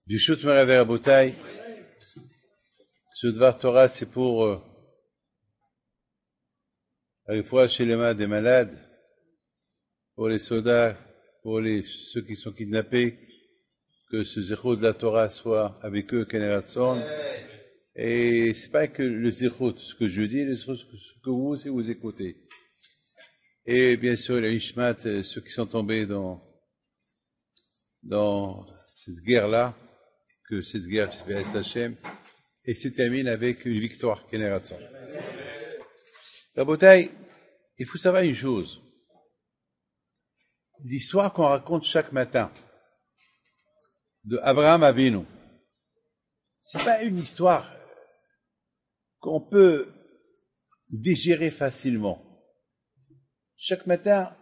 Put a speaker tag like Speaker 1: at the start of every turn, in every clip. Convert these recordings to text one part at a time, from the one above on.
Speaker 1: Bishut Merav Rabotai, ce Dvar Torah, c'est pour la réfoua shelema des malades, pour les soldats, pour ceux qui sont kidnappés, que ce zéro de la Torah soit avec eux, Keneratson. Et c'est pas que le zéro, ce que je dis, ce que vous aussi vous écoutez. Et bien sûr, les Ishmat, ceux qui sont tombés dans cette guerre-là, que cette guerre reste Hachem, et se termine avec une victoire, Keneratson. Rabotai, il faut savoir une chose. L'histoire qu'on raconte chaque matin de Abraham Avinu, c'est pas une histoire qu'on peut digérer facilement. Chaque matin,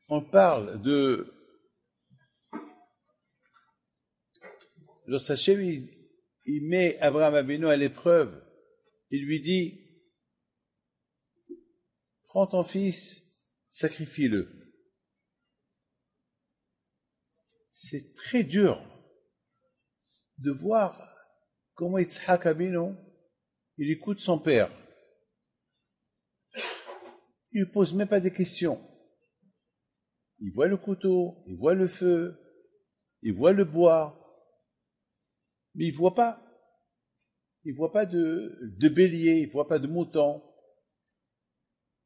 Speaker 1: on parle de lorsque Hachem il met Abraham Avinu à l'épreuve, il lui dit prends ton fils, sacrifie-le. C'est très dur de voir comment Yitzhak Avinu il écoute son père. Il ne pose même pas des questions. Il voit le couteau, il voit le feu, il voit le bois, mais il voit pas de bélier, il voit pas de mouton.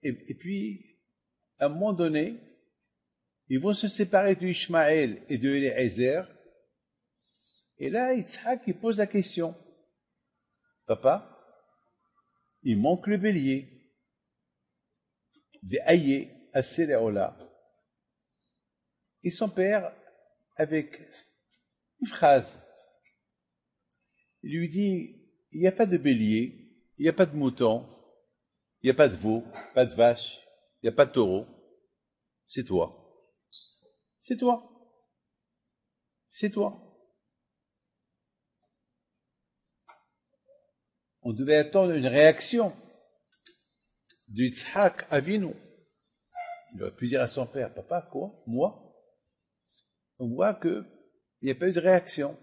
Speaker 1: Et puis, à un moment donné, ils vont se séparer de Ishmaël et de Eliezer. Et là, Yitzhak, il pose la question. Papa, il manque le bélier. Ve'aye assez le'ola. Et son père, avec une phrase, il lui dit, il n'y a pas de bélier, il n'y a pas de mouton, il n'y a pas de veau, pas de vache, il n'y a pas de taureau. C'est toi. C'est toi. C'est toi. On devait attendre une réaction de Yitzhak Avinu. Il aurait pu dire à son père, papa, quoi? Moi? On voit qu'il n'y a pas eu de réaction.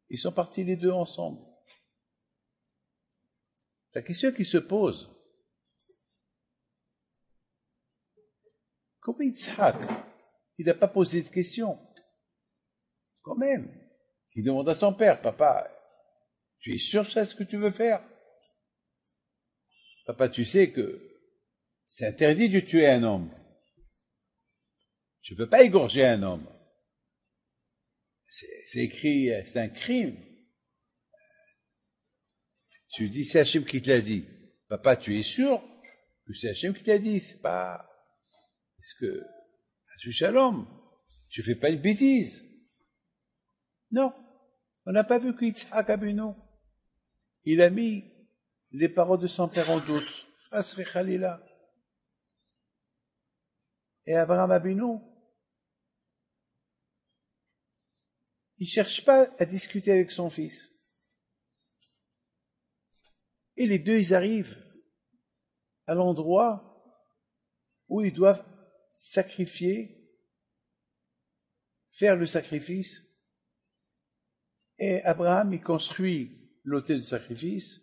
Speaker 1: Ils sont partis les deux ensemble. La question qui se pose, comment Yitzhak, il n'a pas posé de question? Quand même. Il demande à son père, papa, tu es sûr que c'est ce que tu veux faire? Papa, tu sais que c'est interdit de tuer un homme. Tu ne peux pas égorger un homme. C'est écrit, c'est un crime. Tu dis, c'est Hachem qui te l'a dit. Papa, tu es sûr que c'est Hachem qui te l'a dit? C'est pas... Est-ce que... Shalom, tu fais pas une bêtise. Non. On n'a pas vu que Yitzhak Avinu, il a mis les paroles de son père en doute. Asri Khalila. Et Abraham Avinu, il cherche pas à discuter avec son fils. Et les deux, ils arrivent à l'endroit où ils doivent sacrifier, faire le sacrifice. Et Abraham, il construit l'autel de sacrifice.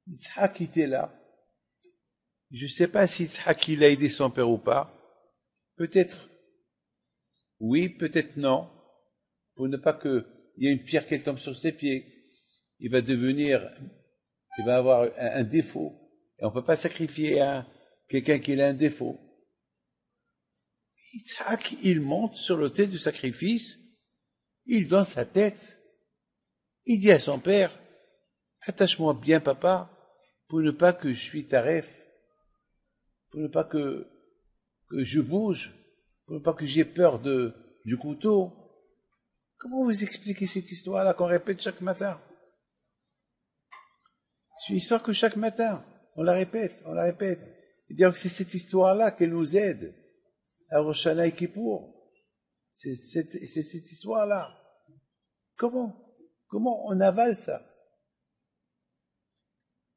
Speaker 1: Yitzhak était là. Je ne sais pas si Yitzhak il a aidé son père ou pas. Peut-être oui, peut-être non. Pour ne pas qu'il y ait une pierre qui tombe sur ses pieds. Il va avoir un défaut. Et on ne peut pas sacrifier quelqu'un qui a un défaut. Yitzhak, il monte sur l'autel du sacrifice. Il donne sa tête. Il dit à son père, attache-moi bien, papa, pour ne pas que je suis taref, pour ne pas que je bouge, pour ne pas que j'ai peur du couteau. Comment vous expliquez cette histoire-là qu'on répète chaque matin? C'est une histoire que chaque matin, on la répète. Et dire que c'est cette histoire-là qui nous aide à Rosh Hashanah et Kippour. C'est cette histoire-là. Comment on avale ça?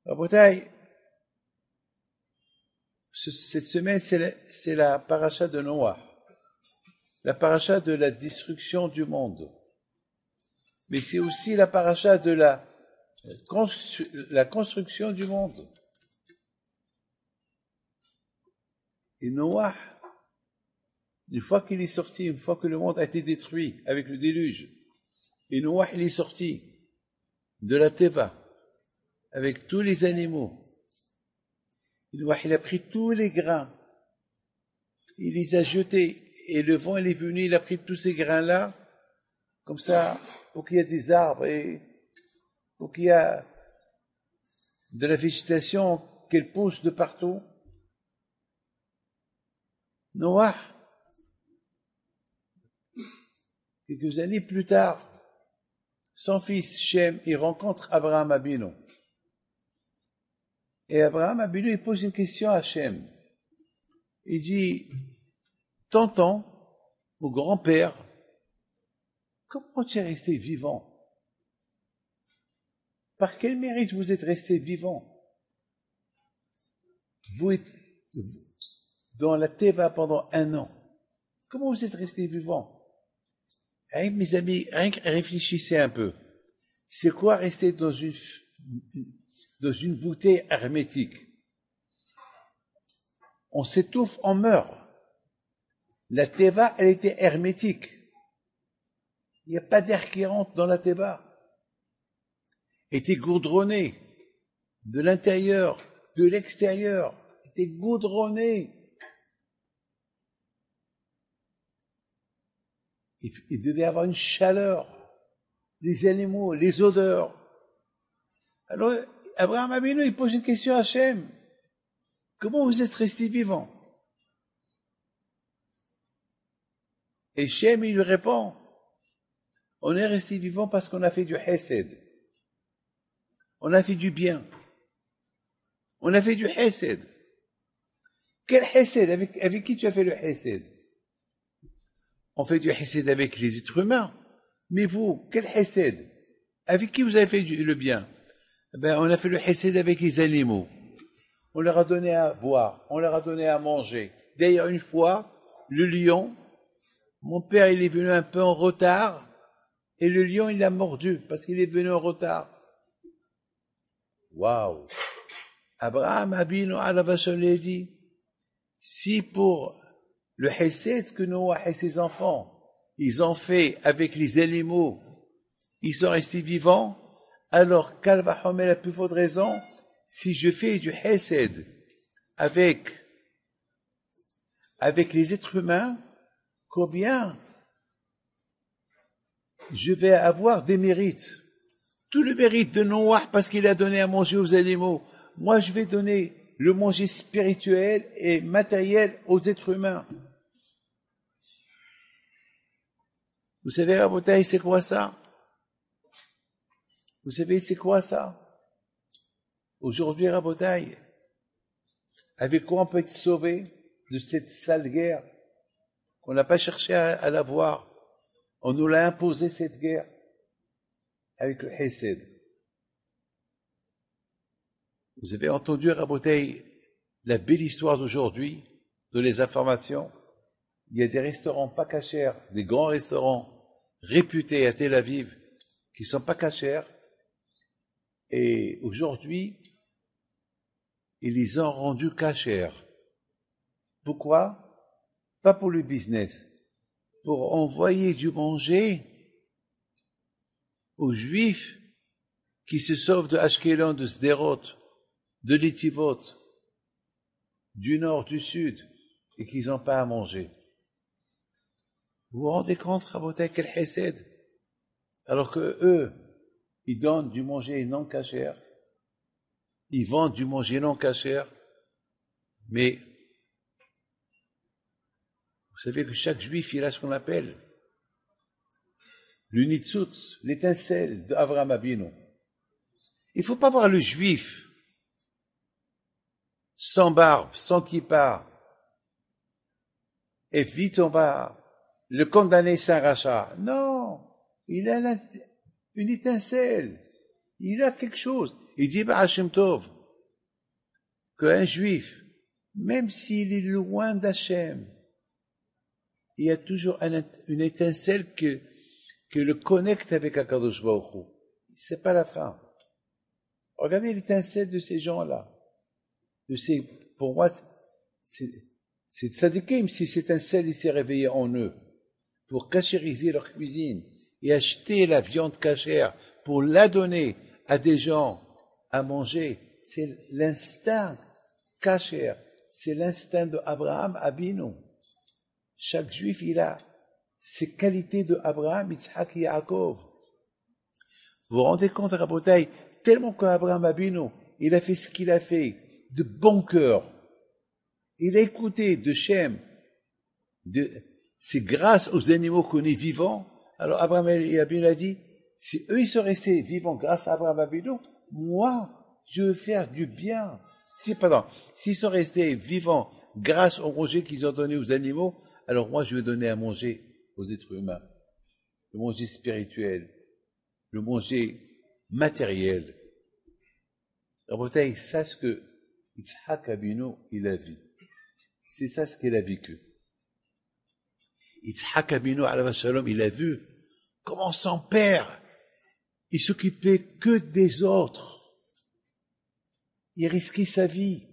Speaker 1: Rabotai, Cette semaine, c'est la paracha de Noah, la paracha de la destruction du monde. Mais c'est aussi la paracha de la construction du monde. Et Noah, une fois qu'il est sorti, une fois que le monde a été détruit avec le déluge, et Noah, il est sorti de la Teva avec tous les animaux. Noah, il a pris tous les grains, il les a jetés, et le vent, il est venu, il a pris tous ces grains-là, comme ça, pour qu'il y ait des arbres et pour qu'il y ait de la végétation qu'elle pousse de partout. Noah, quelques années plus tard, son fils Shem, il rencontre Abraham Abinu. Et Abraham Abinu, il pose une question à Shem. Il dit, tonton, mon grand-père, comment tu es resté vivant? Par quel mérite vous êtes resté vivant? Vous êtes dans la Teva pendant 1 an. Comment vous êtes resté vivant? Eh, mes amis, réfléchissez un peu. C'est quoi rester dans une bouteille hermétique? On s'étouffe, on meurt. La Teva, elle était hermétique. Il n'y a pas d'air qui rentre dans la Teva. Était goudronnée de l'intérieur, de l'extérieur. Était goudronnée. Il devait avoir une chaleur, les animaux, les odeurs. Alors, Abraham Abinu, il pose une question à Hachem. Comment vous êtes resté vivant? Et Hachem, il lui répond, on est resté vivant parce qu'on a fait du hesed. On a fait du bien. On a fait du hesed. Quel hesed? Avec qui tu as fait le hesed? On fait du hesed avec les êtres humains. Mais vous, quel hesed? Avec qui vous avez fait le bien? Ben, on a fait le hesed avec les animaux. On leur a donné à boire, on leur a donné à manger. D'ailleurs, une fois, le lion, mon père, il est venu un peu en retard, et le lion, il a mordu, parce qu'il est venu en retard. Waouh! Abraham Abinu alav shalom dit, si pour le hesed que Noah et ses enfants, ils ont fait avec les animaux, ils sont restés vivants, alors quelle va être la plus forte raison si je fais du hesed avec les êtres humains, combien je vais avoir des mérites. Tout le mérite de Noah parce qu'il a donné à manger aux animaux. Moi, je vais donner le manger spirituel et matériel aux êtres humains. Vous savez, Rabotaï, c'est quoi ça? Vous savez, c'est quoi ça? Aujourd'hui, Rabotaï, avec quoi on peut être sauvé de cette sale guerre qu'on n'a pas cherché à la voir? On nous l'a imposé, cette guerre, avec le hesed. Vous avez entendu, Rabotaï, la belle histoire d'aujourd'hui, de les informations. Il y a des restaurants pas cachers, des grands restaurants réputés à Tel Aviv, qui sont pas cachers. Et aujourd'hui, ils les ont rendus cachers. Pourquoi? Pas pour le business, pour envoyer du manger aux Juifs qui se sauvent de Ashkelon, de Sderot, de Netivot, du nord, du sud, et qu'ils n'ont pas à manger. Vous vous rendez compte, Rabotai, quel hesed? Alors que eux, ils donnent du manger non cachère, ils vendent du manger non cachère, mais vous savez que chaque juif, il a ce qu'on appelle le nitzutz, l'étincelle d'Avraham Abinu. Il ne faut pas voir le juif sans barbe, sans kippa, et vite on va le condamner sans rachat. Non, il a une étincelle, il a quelque chose. Il dit, Hashem Tov, qu'un juif, même s'il est loin d'Hachem, il y a toujours une étincelle que le connecte avec Akadosh Baruch Hu. C'est pas la fin. Regardez l'étincelle de ces gens-là. Pour moi, c'est tzadikim si cette étincelle s'est réveillée en eux pour cachériser leur cuisine et acheter la viande cachère pour la donner à des gens à manger. C'est l'instinct cachère. C'est l'instinct d'Abraham Abinu. Chaque juif, il a ces qualités de Abraham, Yitzhak et Yaakov. Vous vous rendez compte, Rabotai, tellement qu'Abraham Abinu, il a fait ce qu'il a fait de bon cœur. Il a écouté de Shem. C'est grâce aux animaux qu'on est vivants. Alors Abraham Abinu a dit, si eux ils sont restés vivants grâce à Abraham Abinu, moi, je veux faire du bien. S'ils sont restés vivants grâce au manger qu'ils ont donné aux animaux, alors moi je vais donner à manger aux êtres humains. Le manger spirituel, le manger matériel. Rabotai, ça ce que Yitzhak Abinu, il a vu. C'est ça ce qu'il a vécu. Yitzhak Abinu, alayhi shalom, il a vu comment son père, il s'occupait que des autres. Il risquait sa vie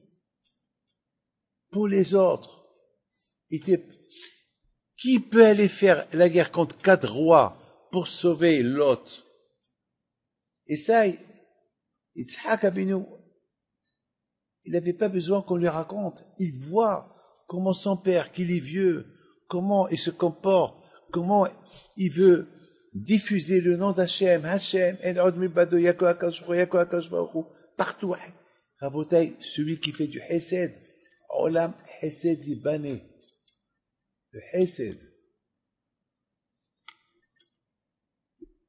Speaker 1: pour les autres. Qui peut aller faire la guerre contre 4 rois pour sauver Lot? Et ça, Yitzhak Abinu, il n'avait pas besoin qu'on lui raconte. Il voit comment son père, qu'il est vieux, comment il se comporte, comment il veut diffuser le nom d'Hachem, partout. Rabotai, celui qui fait du Hesed, Olam Hesed Libané, le Hesed.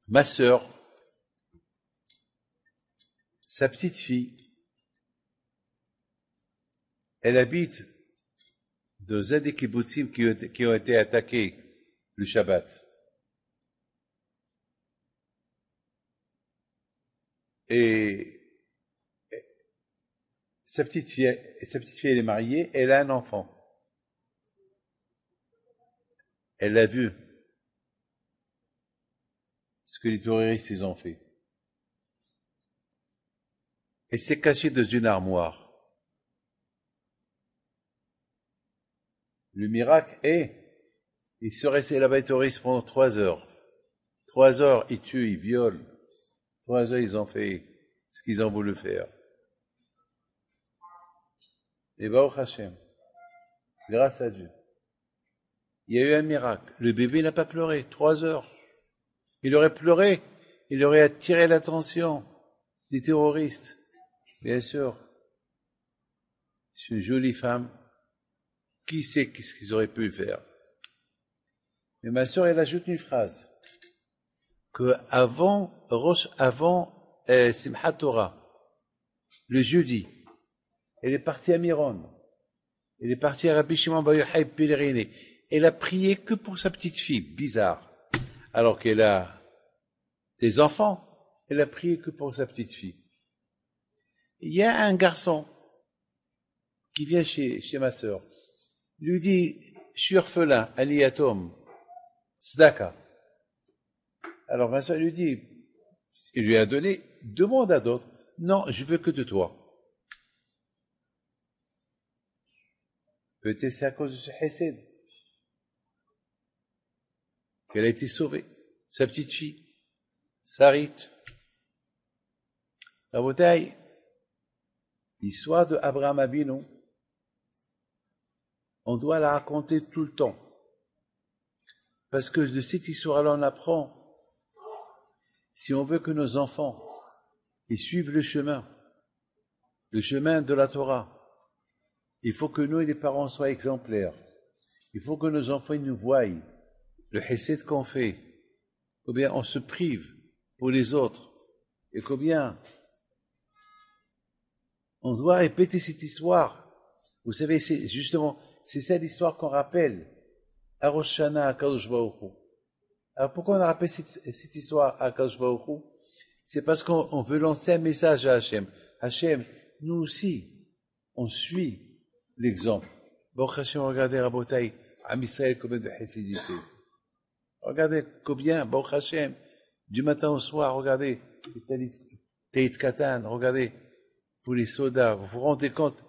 Speaker 1: Ma sœur, sa petite fille, elle habite dans un des kibbutzim qui ont été attaqués le Shabbat. Et sa petite fille, elle est mariée, elle a un enfant. Elle a vu ce que les terroristes ils ont fait. Elle s'est cachée dans une armoire. Le miracle est, ils sont restés là-bas les terroristes pendant 3 heures. 3 heures, ils tuent, ils violent. 3 heures, ils ont fait ce qu'ils ont voulu faire. Et Baruch Hashem, grâce à Dieu, il y a eu un miracle. Le bébé n'a pas pleuré, 3 heures. Il aurait pleuré, il aurait attiré l'attention des terroristes. Bien sûr, c'est une jolie femme. Qui sait ce qu'ils auraient pu faire? Mais ma sœur, elle ajoute une phrase. Que avant Simchat Torah, le jeudi, elle est partie à Miron. Elle est partie à Rabbi Shimon Bar Yochai pèleriner. Elle a prié que pour sa petite fille. Bizarre. Alors qu'elle a des enfants, elle a prié que pour sa petite fille. Il y a un garçon qui vient chez ma sœur. Il lui dit, je suis orphelin, Aliyatom, Tzedaka. Alors ma sœur lui dit, il lui a donné, demande à d'autres. Non, je veux que de toi. Peut-être c'est à cause de ce Hesed qu'elle a été sauvée. Sa petite fille, Sarit. La bouteille, l'histoire de Abraham Abinu, on doit la raconter tout le temps. Parce que de cette histoire-là, on apprend, si on veut que nos enfants ils suivent le chemin de la Torah, il faut que nous et les parents soient exemplaires. Il faut que nos enfants ils nous voient le hesed qu'on fait, combien on se prive pour les autres, et combien on doit répéter cette histoire. Vous savez, c'est ça l'histoire qu'on rappelle à Rosh Hashanah à Kadosh Baruch Hu. Alors pourquoi on rappelle cette histoire à Kadosh Baruch Hu? C'est parce qu'on veut lancer un message à Hachem. Hachem, nous aussi, on suit l'exemple. Baruch Hashem, regardez, Rabotai, Am Israël, combien de chassidité. Regardez combien, Baruch Hashem, du matin au soir, regardez, Teit Katan, regardez, pour les soldats, vous vous rendez compte,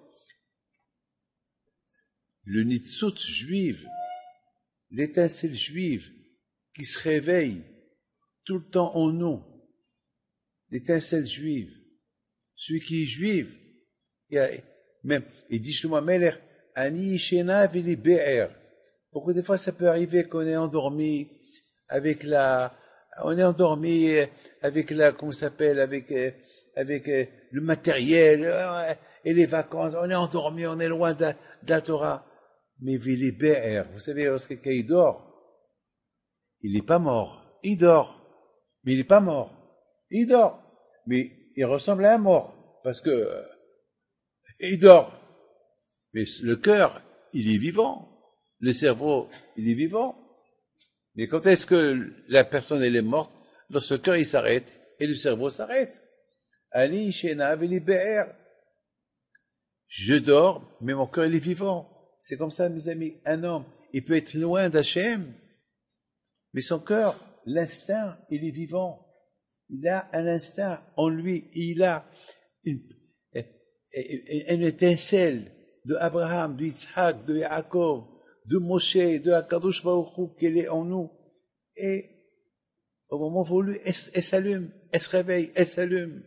Speaker 1: le nitzut juive, l'étincelle juive, qui se réveille tout le temps en nous, l'étincelle juive, celui qui est juif, il dit Shlomo Ameler, Ani Shena Vili Be'er. Beaucoup de fois, ça peut arriver qu'on est endormi avec comment ça s'appelle, avec le matériel et les vacances. On est endormi, on est loin de la Torah. Mais Vili Be'er, vous savez, lorsque quelqu'un il dort, il n'est pas mort. Il dort, mais il n'est pas mort. Il dort, mais il ressemble à un mort, parce que il dort. Mais le cœur, il est vivant. Le cerveau, il est vivant. Mais quand est-ce que la personne, elle est morte? Lorsque le cœur, il s'arrête, et le cerveau s'arrête. Ali, Shena, Veli, Be'er. Je dors, mais mon cœur, il est vivant. C'est comme ça, mes amis. Un homme, il peut être loin d'Hachem, mais son cœur, l'instinct, il est vivant. Il a un instinct en lui, il a une étincelle de Abraham, de Yitzhak, de Yaakov, de Moshe, de Akadosh Baruch Hu qu'elle est en nous. Et au moment voulu, elle s'allume, elle se réveille, elle s'allume.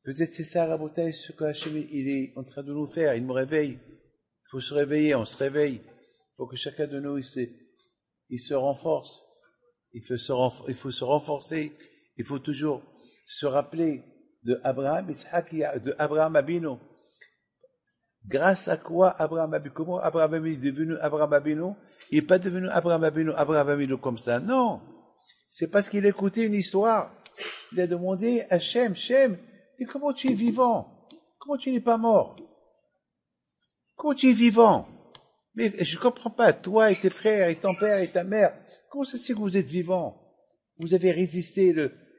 Speaker 1: Peut-être c'est ça, Rabotai, ce que Hachem il est en train de nous faire. Il me réveille. Il faut se réveiller, on se réveille. Il faut que chacun de nous, il se renforce. Il faut se renforcer. Il faut toujours se rappeler de Abraham, de Abraham Abino. Grâce à quoi Abraham Abino? Comment Abraham Abino est devenu Abraham Abino? Il n'est pas devenu Abraham Abino comme ça. Non. C'est parce qu'il écoutait une histoire. Il a demandé à Shem, et comment tu es vivant? Comment tu n'es pas mort? Comment tu es vivant? Mais je ne comprends pas, toi et tes frères, et ton père et ta mère, comment ça se fait que vous êtes vivants? Vous avez résisté,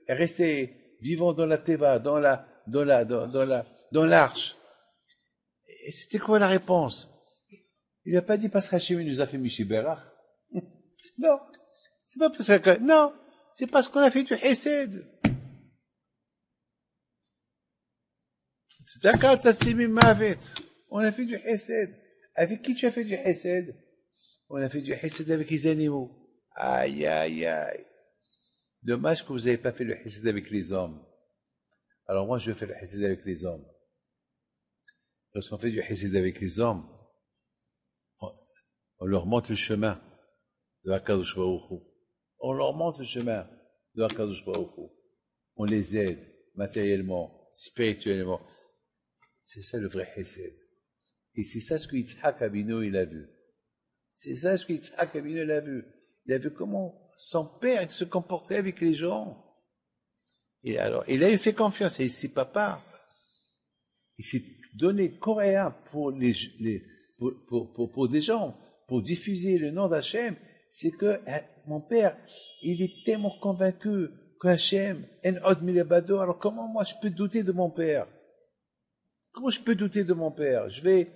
Speaker 1: resté vivant dans la Teva, dans l'arche. Et c'était quoi la réponse? Il n'a pas dit parce qu'Hachem nous a fait Mishiberach. Non, c'est pas parce que, non, c'est parce qu'on a fait du Hesed. On a fait du Hesed. Avec qui tu as fait du Hesed? On a fait du Hesed avec les animaux. Aïe, aïe, aïe. Dommage que vous n'avez pas fait le Hesed avec les hommes. Alors moi, je vais faire le Hesed avec les hommes. Lorsqu'on fait du Hesed avec les hommes, on leur montre le chemin de Akadosh Baruch Hu. On leur montre le chemin de Akadosh Baruch Hu. On les aide matériellement, spirituellement. C'est ça le vrai Hesed. Et c'est ça ce que Yitzhak Abino il a vu. C'est ça ce que Yitzhak Abino il a vu. Il a vu comment son père se comportait avec les gens. Et alors, il a fait confiance. Et si papa, il s'est donné coréen pour pour des gens, pour diffuser le nom d'Hachem, c'est que mon père, il est tellement convaincu que Hachem, en od milabado, alors comment moi je peux douter de mon père? Comment je peux douter de mon père? Je vais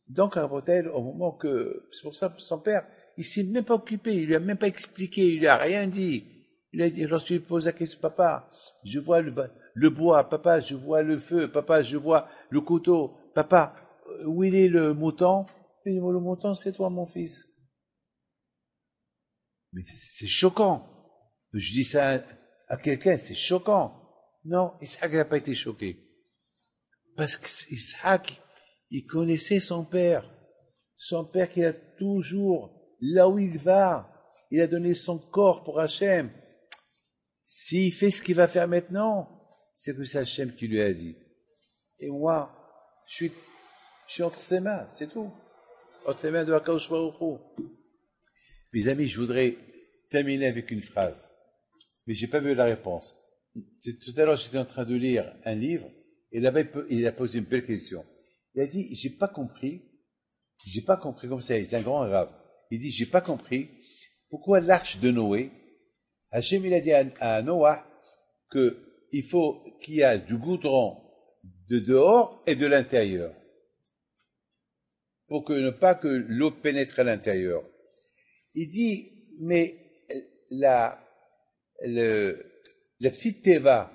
Speaker 1: donc à Rabotai au moment que, c'est pour ça que son père, il s'est même pas occupé, il lui a même pas expliqué, il lui a rien dit. Il a dit, lorsqu'il lui pose la question, papa, je vois le bois, papa, je vois le feu, papa, je vois le couteau, papa, où il est le mouton? Il dit, le mouton, c'est toi, mon fils. Mais c'est choquant. Je dis ça à quelqu'un, c'est choquant. Non, Isaac n'a pas été choqué. Parce qu'Isaac, il connaissait son père. Son père qui a toujours, là où il va, il a donné son corps pour Hachem. S'il fait ce qu'il va faire maintenant, c'est que c'est Hachem qui lui a dit. Et moi, je suis entre ses mains, c'est tout. Entre les mains de Akadosh Baruch Hu. Mes amis, je voudrais terminer avec une phrase. Mais j'ai pas vu la réponse. Tout à l'heure, j'étais en train de lire un livre, et là-bas, il a posé une belle question. Il a dit, j'ai pas compris, comme ça, c'est un grand arabe. Il dit, j'ai pas compris pourquoi l'arche de Noé, Hachem, il a dit à Noah qu'il faut qu'il y ait du goudron de dehors et de l'intérieur. pour que ne pas que l'eau pénètre à l'intérieur. Il dit, mais la petite teva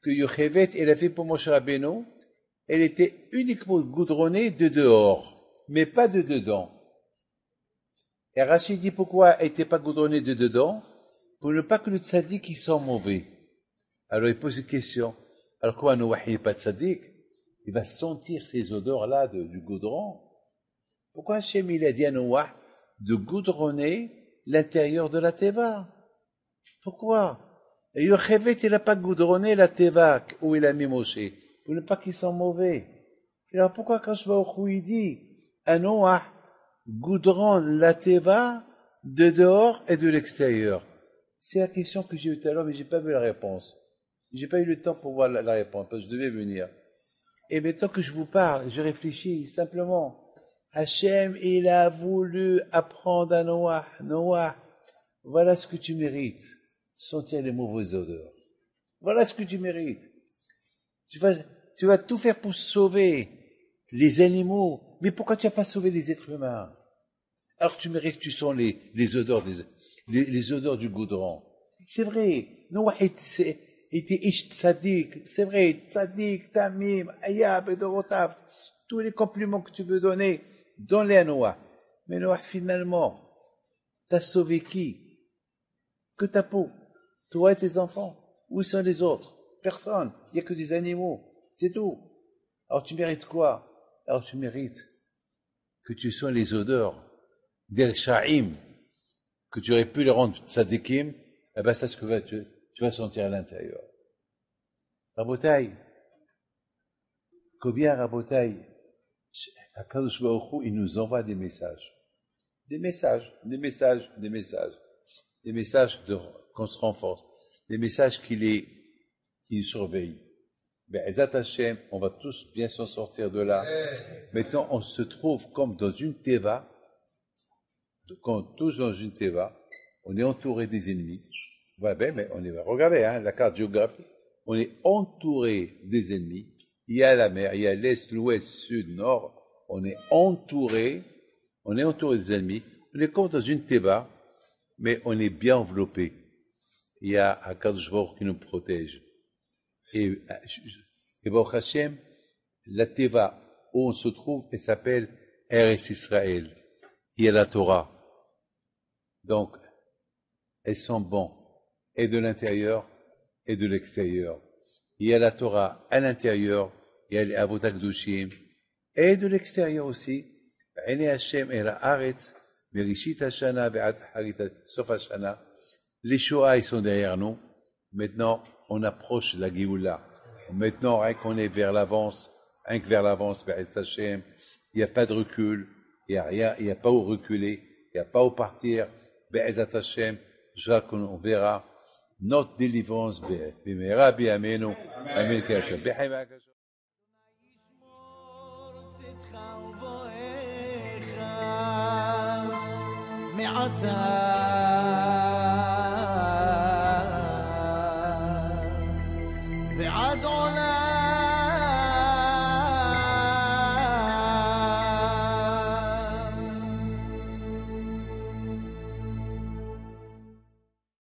Speaker 1: que Yochevet elle a fait pour Moshe Rabbeinu, elle était uniquement goudronnée de dehors, mais pas de dedans. Et Rachid dit pourquoi elle n'était pas goudronnée de dedans? Pour ne pas que le tzaddik il sent mauvais. Alors il pose une question. Alors quoi, Noah il n'est pas tzaddik? Il va sentir ces odeurs-là du goudron. Pourquoi Hachem il a dit à Noah de goudronner l'intérieur de la teva? Pourquoi? Et Yochevet il n'a pas goudronné la teva où il a mis Moshe, pour ne pas qu'il sent mauvais. Et alors pourquoi quand je vois au il dit à Noah goudronne la teva de dehors et de l'extérieur? C'est la question que j'ai eue tout à l'heure, mais j'ai pas vu la réponse. J'ai pas eu le temps pour voir la réponse, parce que je devais venir. Et maintenant que je vous parle, je réfléchis simplement. Hachem, il a voulu apprendre à Noah. Noah, voilà ce que tu mérites. Sentir les mauvaises odeurs. Voilà ce que tu mérites. Tu vas tout faire pour sauver les animaux. Mais pourquoi tu n'as pas sauvé les êtres humains? Alors tu mérites que tu sens les odeurs les odeurs du goudron. C'est vrai. Noah était ish tzadik. C'est vrai. Tzadik, tamim, ayab, edorotav. Tous les compliments que tu veux donner, donne-les à Noah. Mais Noah, finalement, t'as sauvé qui? Que ta peau. Toi et tes enfants. Où sont les autres? Personne. Il n'y a que des animaux. C'est tout. Alors tu mérites quoi? Alors tu mérites que tu sois les odeurs des sha'im, que tu aurais pu les rendre tzadikim, eh ben c'est ce que tu vas sentir à l'intérieur. Rabotai, combien Rabotai, Akadosh Baruch Hu, il nous envoie des messages. Des messages qu'on se renforce. Des messages qui nous surveillent. Be'ezat Hashem, on va tous bien s'en sortir de là. Maintenant, on se trouve comme dans une teva, tous dans une teva, on est entouré des ennemis. Ouais, mais regardez, la carte géographique, on est entouré des ennemis. Il y a la mer, il y a l'est, l'ouest, sud, nord. On est entouré des ennemis. On est comme dans une teva, mais on est bien enveloppé. Il y a Akadosh Baruch Hu qui nous protège. Et Baruch Hashem, la teva où on se trouve, elle s'appelle Eretz Israël. Il y a la Torah. Donc, elles sont bonnes, et de l'intérieur et de l'extérieur. Il y a la Torah à l'intérieur, il y a les Avot HaKadoshim, et de l'extérieur aussi. Ene Hashem el haaretz, merishit hashana ve'ad sof hashana. Les Shoah, ils sont derrière nous. Maintenant, on approche la Géoula. Maintenant, rien qu'on est vers l'avance, vers Hashem, il n'y a pas de recul, il n'y a rien, il n'y a pas où reculer, il n'y a pas où partir. Be'ezat Hashem, on verra notre délivrance. B'meira bi'amenu. Amen.
Speaker 2: ועד עולם